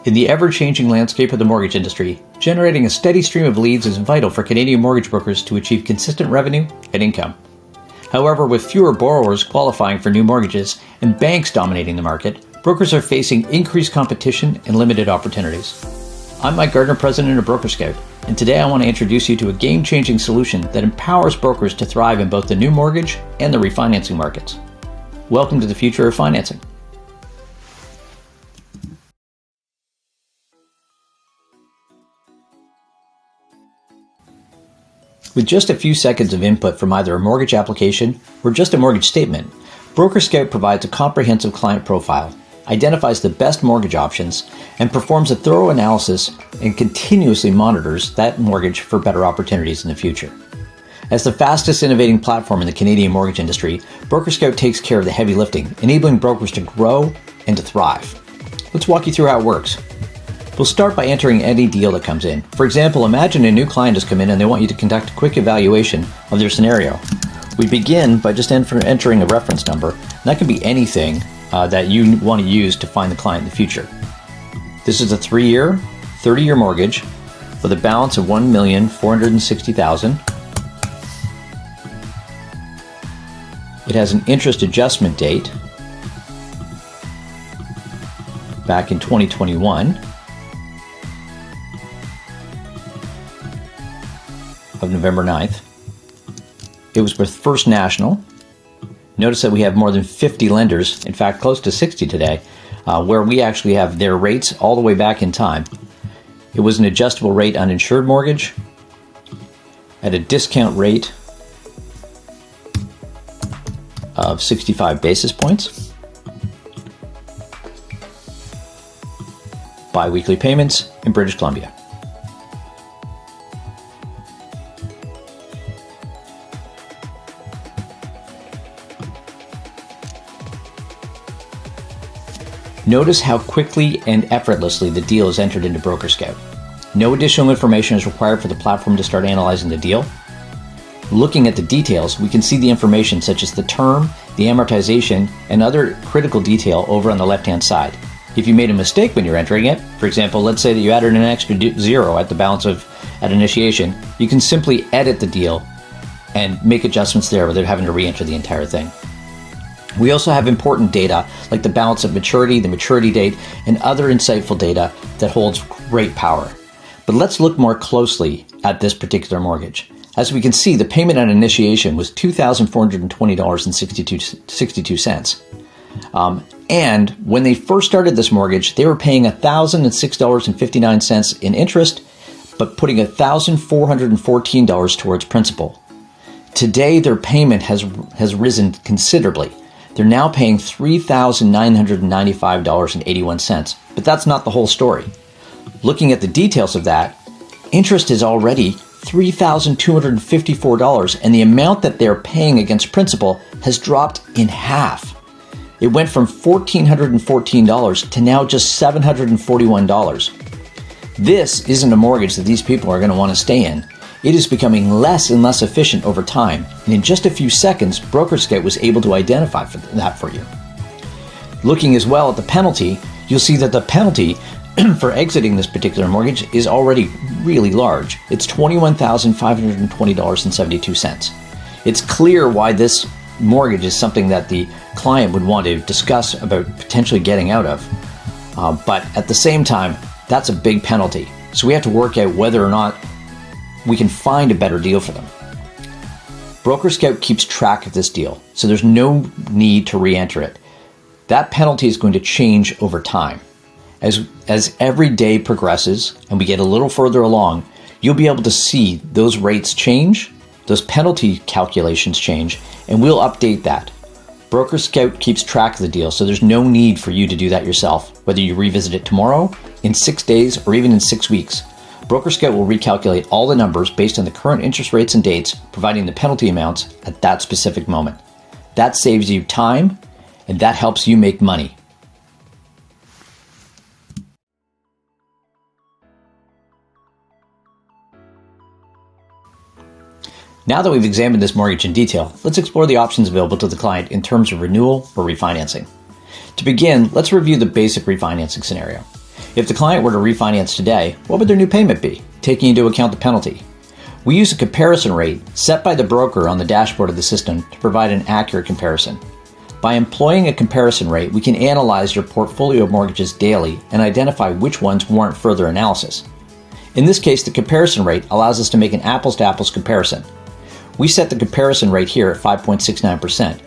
In the ever-changing landscape of the mortgage industry, generating a steady stream of leads is vital for Canadian mortgage brokers to achieve consistent revenue and income. However, with fewer borrowers qualifying for new mortgages and banks dominating the market, brokers are facing increased competition and limited opportunities. I'm Mike Gardner, president of Broker Scout, and today I want to introduce you to a game-changing solution that empowers brokers to thrive in both the new mortgage and the refinancing markets. Welcome to the future of financing. With just a few seconds of input from either a mortgage application or just a mortgage statement, Broker Scout provides a comprehensive client profile, identifies the best mortgage options, and performs a thorough analysis and continuously monitors that mortgage for better opportunities in the future. As the fastest innovating platform in the Canadian mortgage industry, Broker Scout takes care of the heavy lifting, enabling brokers to grow and to thrive. Let's walk you through how it works. We'll start by entering any deal that comes in. For example, imagine a new client has come in and they want you to conduct a quick evaluation of their scenario. We begin by just entering a reference number. That can be anything that you want to use to find the client in the future. This is a 3-year, 30-year mortgage with a balance of $1,460,000. It has an interest adjustment date back in 2021 of November 9th. It was with First National. Notice that we have more than 50 lenders, in fact close to 60 today, where we actually have their rates all the way back in time. It was an adjustable rate uninsured mortgage at a discount rate of 65 basis points, bi-weekly payments in British Columbia. Notice how quickly and effortlessly the deal is entered into Broker Scout. No additional information is required for the platform to start analyzing the deal. Looking at the details, we can see the information such as the term, the amortization, and other critical detail over on the left-hand side. If you made a mistake when you're entering it, for example, let's say that you added an extra zero at the balance at initiation, you can simply edit the deal and make adjustments there without having to re-enter the entire thing. We also have important data like the balance of maturity, the maturity date, and other insightful data that holds great power. But let's look more closely at this particular mortgage. As we can see, the payment at initiation was $2,420.62. And when they first started this mortgage, they were paying $1,006.59 in interest, but putting $1,414 towards principal. Today, their payment has risen considerably. They're now paying $3,995.81, but that's not the whole story. Looking at the details of that, interest is already $3,254, and the amount that they're paying against principal has dropped in half. It went from $1,414 to now just $741. This isn't a mortgage that these people are going to want to stay in. It is becoming less and less efficient over time, and in just a few seconds, Broker Scout was able to identify that for you. Looking as well at the penalty, you'll see that the penalty for exiting this particular mortgage is already really large. It's $21,520.72. It's clear why this mortgage is something that the client would want to discuss about potentially getting out of. But at the same time, that's a big penalty. So we have to work out whether or not we can find a better deal for them. Broker Scout keeps track of this deal, so there's no need to re-enter it. That penalty is going to change over time. As every day progresses and we get a little further along, you'll be able to see those rates change, those penalty calculations change, and we'll update that. Broker Scout keeps track of the deal, so there's no need for you to do that yourself, whether you revisit it tomorrow, in 6 days, or even in 6 weeks. Broker Scout will recalculate all the numbers based on the current interest rates and dates, providing the penalty amounts at that specific moment. That saves you time, and that helps you make money. Now that we've examined this mortgage in detail, let's explore the options available to the client in terms of renewal or refinancing. To begin, let's review the basic refinancing scenario. If the client were to refinance today, what would their new payment be, taking into account the penalty? We use a comparison rate set by the broker on the dashboard of the system to provide an accurate comparison. By employing a comparison rate, we can analyze your portfolio of mortgages daily and identify which ones warrant further analysis. In this case, the comparison rate allows us to make an apples-to-apples comparison. We set the comparison rate here at 5.69%,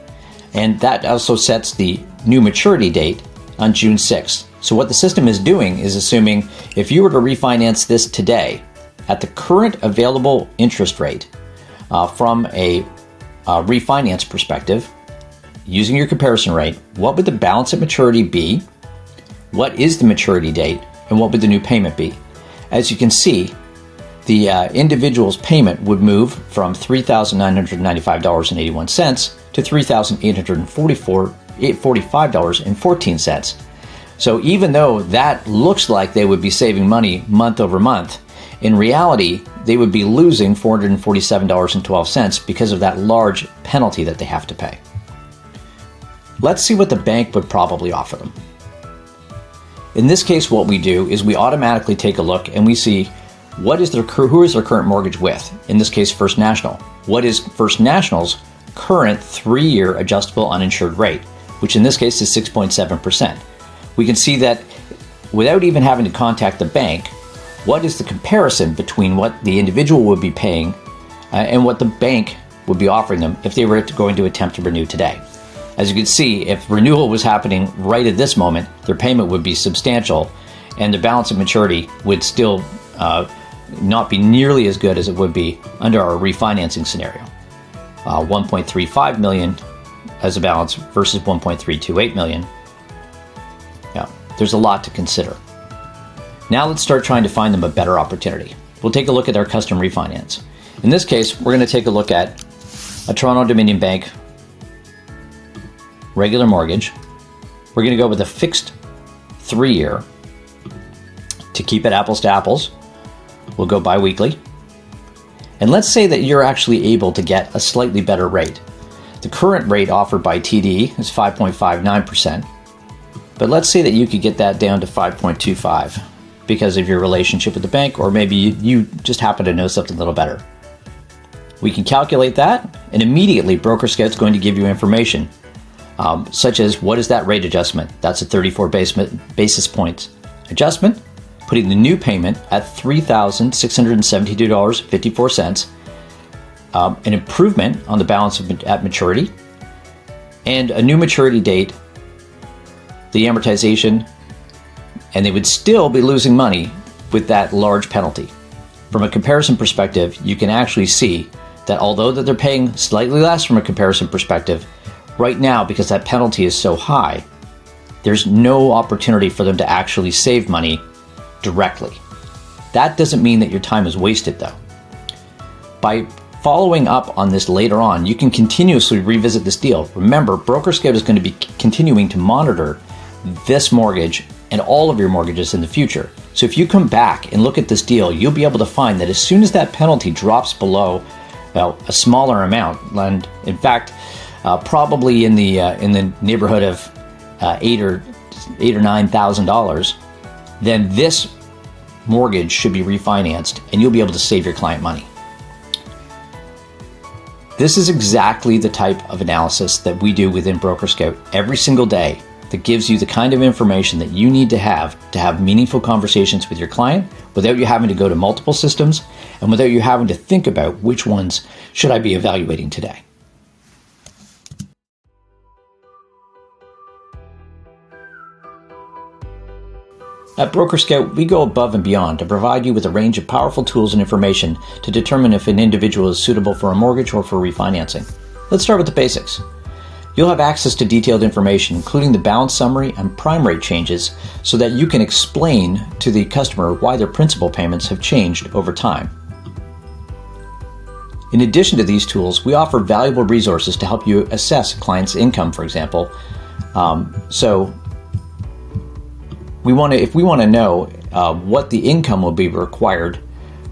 and that also sets the new maturity date on June 6th. So what the system is doing is assuming if you were to refinance this today at the current available interest rate from a refinance perspective, using your comparison rate, what would the balance at maturity be? What is the maturity date? And what would the new payment be? As you can see, the individual's payment would move from $3,995.81 to $3,845.14. So even though that looks like they would be saving money month over month, in reality, they would be losing $447.12 because of that large penalty that they have to pay. Let's see what the bank would probably offer them. In this case, what we do is we automatically take a look and we see who is their current mortgage with? In this case, First National. What is First National's current 3-year adjustable uninsured rate, which in this case is 6.7%. We can see that without even having to contact the bank, what is the comparison between what the individual would be paying and what the bank would be offering them if they were going to attempt to renew today. As you can see, if renewal was happening right at this moment, their payment would be substantial and the balance of maturity would still not be nearly as good as it would be under our refinancing scenario. 1.35 million as a balance versus 1.328 million. Yeah, there's a lot to consider. Now let's start trying to find them a better opportunity. We'll take a look at our custom refinance. In this case, we're going to take a look at a Toronto Dominion Bank regular mortgage. We're going to go with a fixed 3-year to keep it apples to apples. We'll go bi-weekly. And let's say that you're actually able to get a slightly better rate. The current rate offered by TD is 5.59%, but let's say that you could get that down to 5.25 because of your relationship with the bank, or maybe you just happen to know something a little better. We can calculate that, and immediately Broker Scout's going to give you information, such as what is that rate adjustment? That's a 34 basis points adjustment, putting the new payment at $3,672.54, an improvement on the balance at maturity, and a new maturity date, the amortization, and they would still be losing money with that large penalty. From a comparison perspective, you can actually see that although that they're paying slightly less from a comparison perspective, right now, because that penalty is so high, there's no opportunity for them to actually save money directly. That doesn't mean that your time is wasted though. By following up on this later on, you can continuously revisit this deal. Remember, Broker Scout is going to be continuing to monitor this mortgage and all of your mortgages in the future. So if you come back and look at this deal, you'll be able to find that as soon as that penalty drops below a smaller amount, and in fact, probably in the neighborhood of $8,000 or $9,000, then this mortgage should be refinanced and you'll be able to save your client money. This is exactly the type of analysis that we do within Broker Scout every single day that gives you the kind of information that you need to have meaningful conversations with your client without you having to go to multiple systems and without you having to think about which ones should I be evaluating today. At Broker Scout, we go above and beyond to provide you with a range of powerful tools and information to determine if an individual is suitable for a mortgage or for refinancing. Let's start with the basics. You'll have access to detailed information, including the balance summary and prime rate changes, so that you can explain to the customer why their principal payments have changed over time. In addition to these tools, we offer valuable resources to help you assess a client's income, for example. If we want to know what the income will be required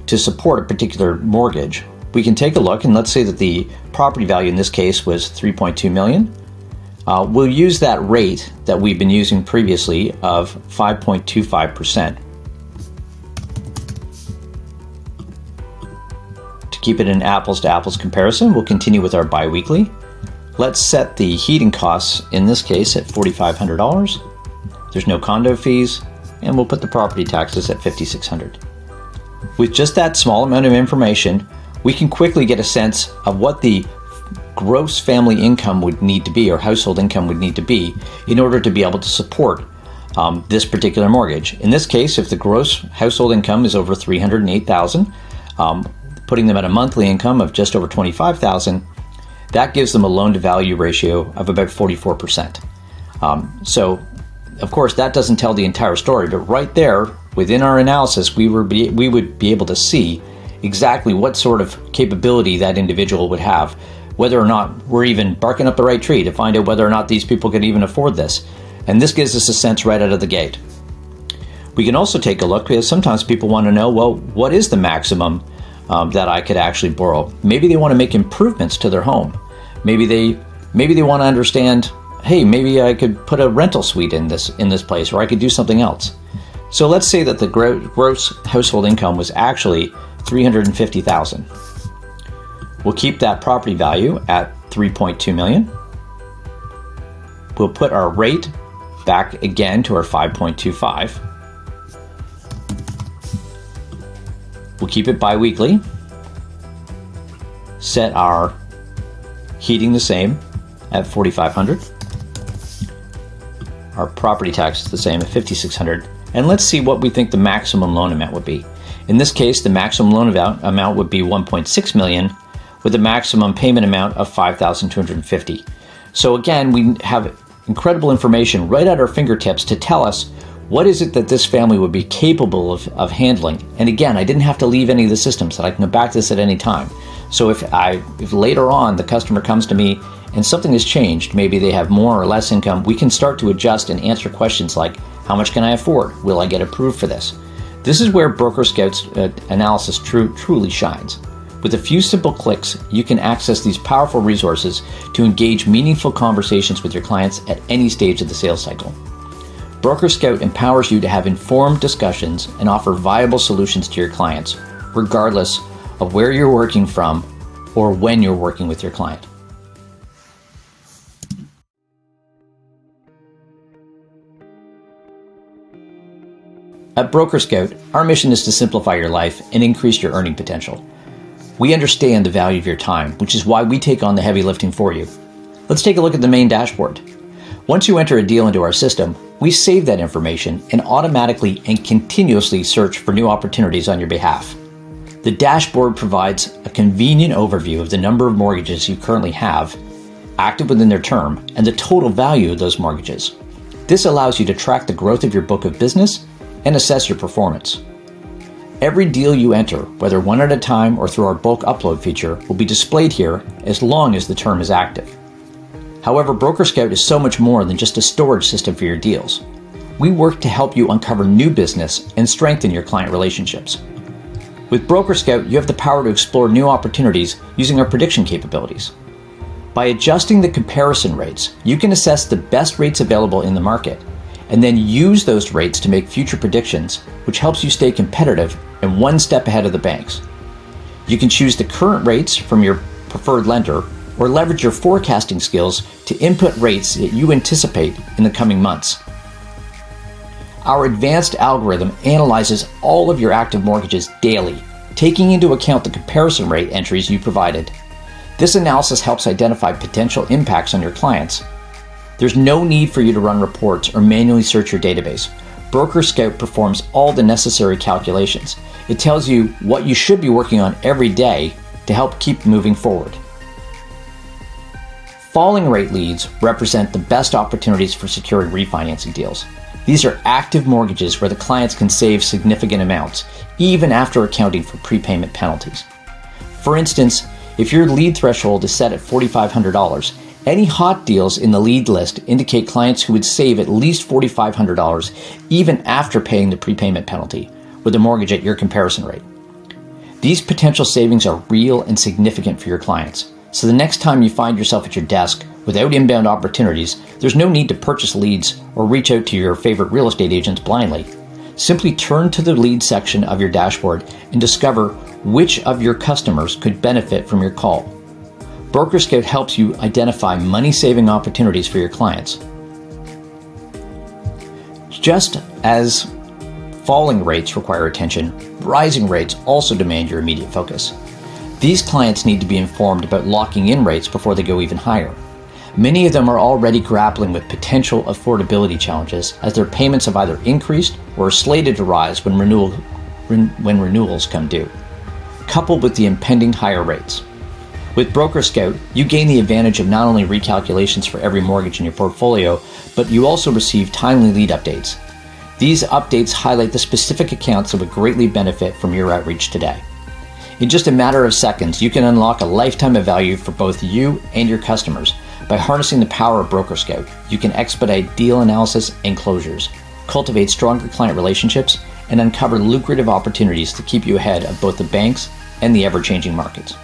to support a particular mortgage, we can take a look, and let's say that the property value in this case was $3.2 million. we'll use that rate that we've been using previously of 5.25%. To keep it an apples-to-apples comparison, we'll continue with our biweekly. Let's set the heating costs, in this case, at $4,500. There's no condo fees, and we'll put the property taxes at $5,600. With just that small amount of information, we can quickly get a sense of what the gross family income would need to be, or household income would need to be, in order to be able to support this particular mortgage. In this case, if the gross household income is over $308,000, putting them at a monthly income of just over $25,000, that gives them a loan-to-value ratio of about 44%. So, of course, that doesn't tell the entire story, but right there, within our analysis, we would be able to see exactly what sort of capability that individual would have, whether or not we're even barking up the right tree to find out whether or not these people could even afford this. And this gives us a sense right out of the gate. We can also take a look, because sometimes people want to know, well, what is the maximum that I could actually borrow? Maybe they want to make improvements to their home. Maybe they want to understand, hey, maybe I could put a rental suite in this place, or I could do something else. So let's say that the gross household income was actually $350,000. We'll keep that property value at $3.2 million. We'll put our rate back again to our 5.25. We'll keep it bi-weekly. Set our heating the same at $4,500. Our property tax is the same at $5,600. And let's see what we think the maximum loan amount would be. In this case, the maximum loan amount would be $1.6 million, with a maximum payment amount of $5,250. So again, we have incredible information right at our fingertips to tell us what is it that this family would be capable of handling. And again, I didn't have to leave any of the systems, that I can go back to this at any time. So if later on the customer comes to me and something has changed, maybe they have more or less income, we can start to adjust and answer questions like, how much can I afford? Will I get approved for this? This is where Broker Scout's analysis truly shines. With a few simple clicks, you can access these powerful resources to engage meaningful conversations with your clients at any stage of the sales cycle. Broker Scout empowers you to have informed discussions and offer viable solutions to your clients, regardless of where you're working from or when you're working with your client. At Broker Scout, our mission is to simplify your life and increase your earning potential. We understand the value of your time, which is why we take on the heavy lifting for you. Let's take a look at the main dashboard. Once you enter a deal into our system, we save that information and automatically and continuously search for new opportunities on your behalf. The dashboard provides a convenient overview of the number of mortgages you currently have, active within their term, and the total value of those mortgages. This allows you to track the growth of your book of business and assess your performance. Every deal you enter, whether one at a time or through our bulk upload feature, will be displayed here as long as the term is active. However, Broker Scout is so much more than just a storage system for your deals. We work to help you uncover new business and strengthen your client relationships. With Broker Scout, you have the power to explore new opportunities using our prediction capabilities. By adjusting the comparison rates, you can assess the best rates available in the market and then use those rates to make future predictions, which helps you stay competitive and one step ahead of the banks. You can choose the current rates from your preferred lender or leverage your forecasting skills to input rates that you anticipate in the coming months. Our advanced algorithm analyzes all of your active mortgages daily, taking into account the comparison rate entries you provided. This analysis helps identify potential impacts on your clients. There's no need for you to run reports or manually search your database. Broker Scout performs all the necessary calculations. It tells you what you should be working on every day to help keep moving forward. Falling rate leads represent the best opportunities for securing refinancing deals. These are active mortgages where the clients can save significant amounts, even after accounting for prepayment penalties. For instance, if your lead threshold is set at $4,500, any hot deals in the lead list indicate clients who would save at least $4,500 even after paying the prepayment penalty with a mortgage at your comparison rate. These potential savings are real and significant for your clients. So the next time you find yourself at your desk Without inbound opportunities, there's no need to purchase leads or reach out to your favorite real estate agents blindly. Simply turn to the lead section of your dashboard and discover which of your customers could benefit from your call. Broker Scout helps you identify money-saving opportunities for your clients. Just as falling rates require attention, rising rates also demand your immediate focus. These clients need to be informed about locking in rates before they go even higher. Many of them are already grappling with potential affordability challenges as their payments have either increased or are slated to rise when renewals come due, coupled with the impending higher rates. With Broker Scout, you gain the advantage of not only recalculations for every mortgage in your portfolio, but you also receive timely lead updates. These updates highlight the specific accounts that would greatly benefit from your outreach today. In just a matter of seconds, you can unlock a lifetime of value for both you and your customers. By harnessing the power of Broker Scout, you can expedite deal analysis and closures, cultivate stronger client relationships, and uncover lucrative opportunities to keep you ahead of both the banks and the ever-changing markets.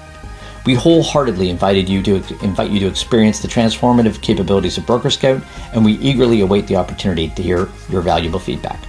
We wholeheartedly invite you to experience the transformative capabilities of Broker Scout, and we eagerly await the opportunity to hear your valuable feedback.